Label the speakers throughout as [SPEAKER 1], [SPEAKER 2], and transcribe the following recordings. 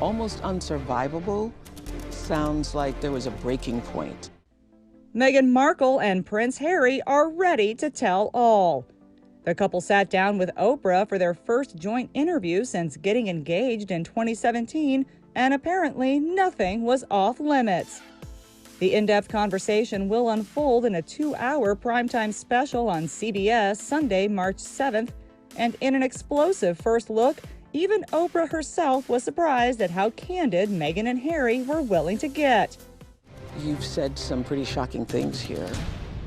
[SPEAKER 1] Almost unsurvivable sounds like there was a breaking point.
[SPEAKER 2] Meghan Markle and Prince Harry are ready to tell all. The couple sat down with Oprah for their first joint interview since getting engaged in 2017, and apparently nothing was off limits. The in-depth conversation will unfold in a 2-hour primetime special on CBS Sunday, March 7th, and in an explosive first look, even Oprah herself was surprised at how candid Meghan and Harry were willing to get.
[SPEAKER 1] You've said some pretty shocking things here.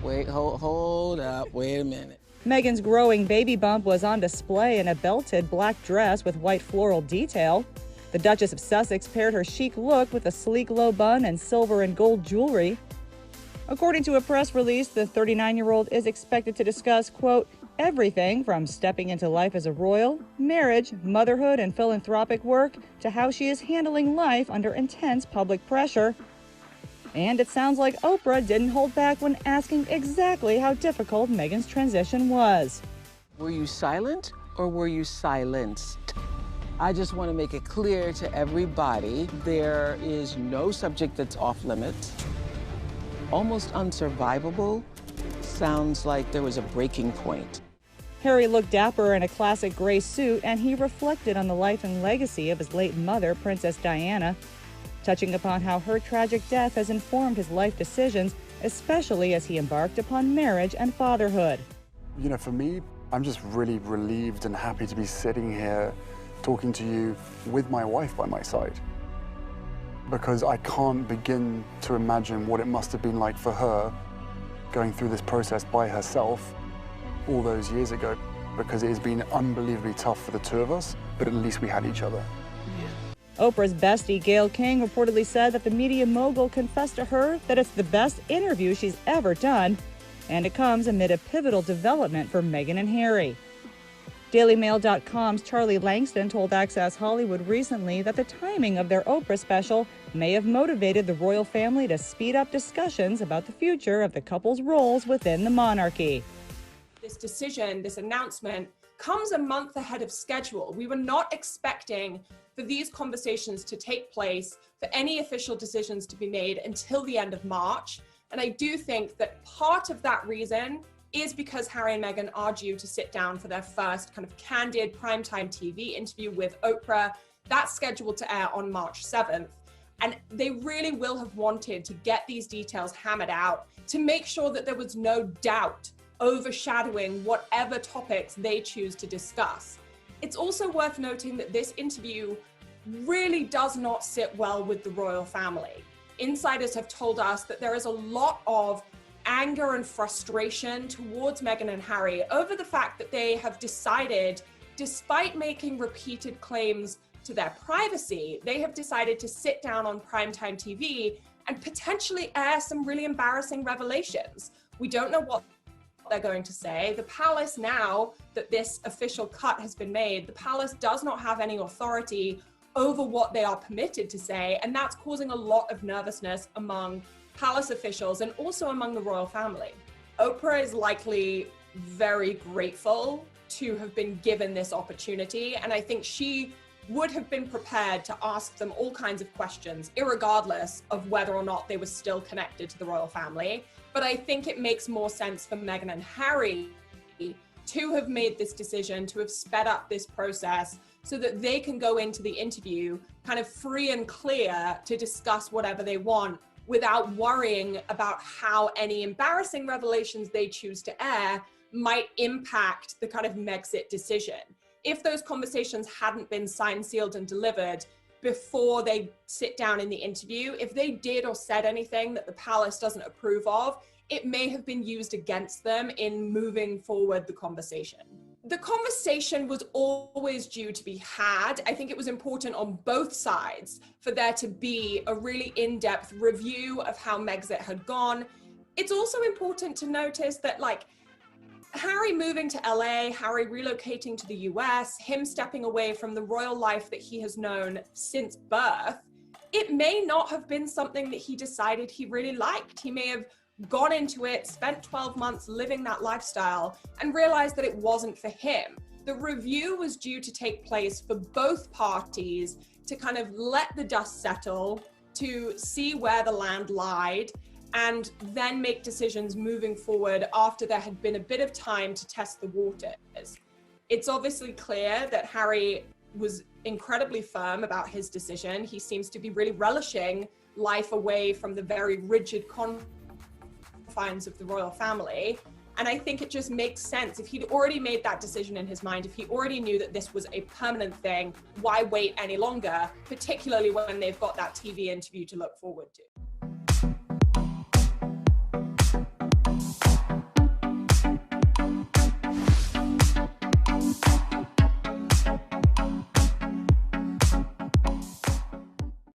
[SPEAKER 1] Wait, hold up, wait a minute.
[SPEAKER 2] Meghan's growing baby bump was on display in a belted black dress with white floral detail. The Duchess of Sussex paired her chic look with a sleek low bun and silver and gold jewelry. According to a press release, the 39-year-old is expected to discuss, quote, everything from stepping into life as a royal, marriage, motherhood, and philanthropic work to how she is handling life under intense public pressure. And it sounds like Oprah didn't hold back when asking exactly how difficult Meghan's transition was.
[SPEAKER 1] Were you silent or were you silenced? I just want to make it clear to everybody, there is no subject that's off limits. Almost unsurvivable sounds like there was a breaking point.
[SPEAKER 2] Harry looked dapper in a classic gray suit, and he reflected on the life and legacy of his late mother, Princess Diana, touching upon how her tragic death has informed his life decisions, especially as he embarked upon marriage and fatherhood.
[SPEAKER 3] You know, for me, I'm just really relieved and happy to be sitting here talking to you with my wife by my side, because I can't begin to imagine what it must have been like for her going through this process by herself all those years ago, because it has been unbelievably tough for the two of us, but at least we had each other.
[SPEAKER 2] Oprah's bestie, Gayle King, reportedly said that the media mogul confessed to her that it's the best interview she's ever done, and it comes amid a pivotal development for Meghan and Harry. DailyMail.com's Charlie Langston told Access Hollywood recently that the timing of their Oprah special may have motivated the royal family to speed up discussions about the future of the couple's roles within the monarchy.
[SPEAKER 4] This decision, this announcement, comes a month ahead of schedule. We were not expecting for these conversations to take place, for any official decisions to be made until the end of March. And I do think that part of that reason is because Harry and Meghan are due to sit down for their first kind of candid primetime TV interview with Oprah. That's scheduled to air on March 7th. And they really will have wanted to get these details hammered out to make sure that there was no doubt overshadowing whatever topics they choose to discuss. It's also worth noting that this interview really does not sit well with the royal family. Insiders have told us that there is a lot of anger and frustration towards Meghan and Harry over the fact that they have decided, despite making repeated claims to their privacy, they have decided to sit down on primetime TV and potentially air some really embarrassing revelations. We don't know what they're going to say. The palace, now that this official cut has been made, the palace does not have any authority over what they are permitted to say, and that's causing a lot of nervousness among palace officials and also among the royal family. Oprah is likely very grateful to have been given this opportunity, and I think she would have been prepared to ask them all kinds of questions, irregardless of whether or not they were still connected to the royal family. But I think it makes more sense for Meghan and Harry to have made this decision, to have sped up this process so that they can go into the interview kind of free and clear to discuss whatever they want without worrying about how any embarrassing revelations they choose to air might impact the kind of Megxit decision. If those conversations hadn't been signed, sealed, and delivered before they sit down in the interview, if they did or said anything that the palace doesn't approve of, it may have been used against them in moving forward the conversation. The conversation was always due to be had. I think it was important on both sides for there to be a really in-depth review of how Megxit had gone. It's also important to notice that, like, Harry moving to LA, Harry relocating to the US, him stepping away from the royal life that he has known since birth, it may not have been something that he decided he really liked. He may have gone into it, spent 12 months living that lifestyle, and realized that it wasn't for him. The review was due to take place for both parties to kind of let the dust settle, to see where the land lied, and then make decisions moving forward after there had been a bit of time to test the waters. It's obviously clear that Harry was incredibly firm about his decision. He seems to be really relishing life away from the very rigid confines of the royal family. And I think it just makes sense. If he'd already made that decision in his mind, if he already knew that this was a permanent thing, why wait any longer, particularly when they've got that TV interview to look forward to?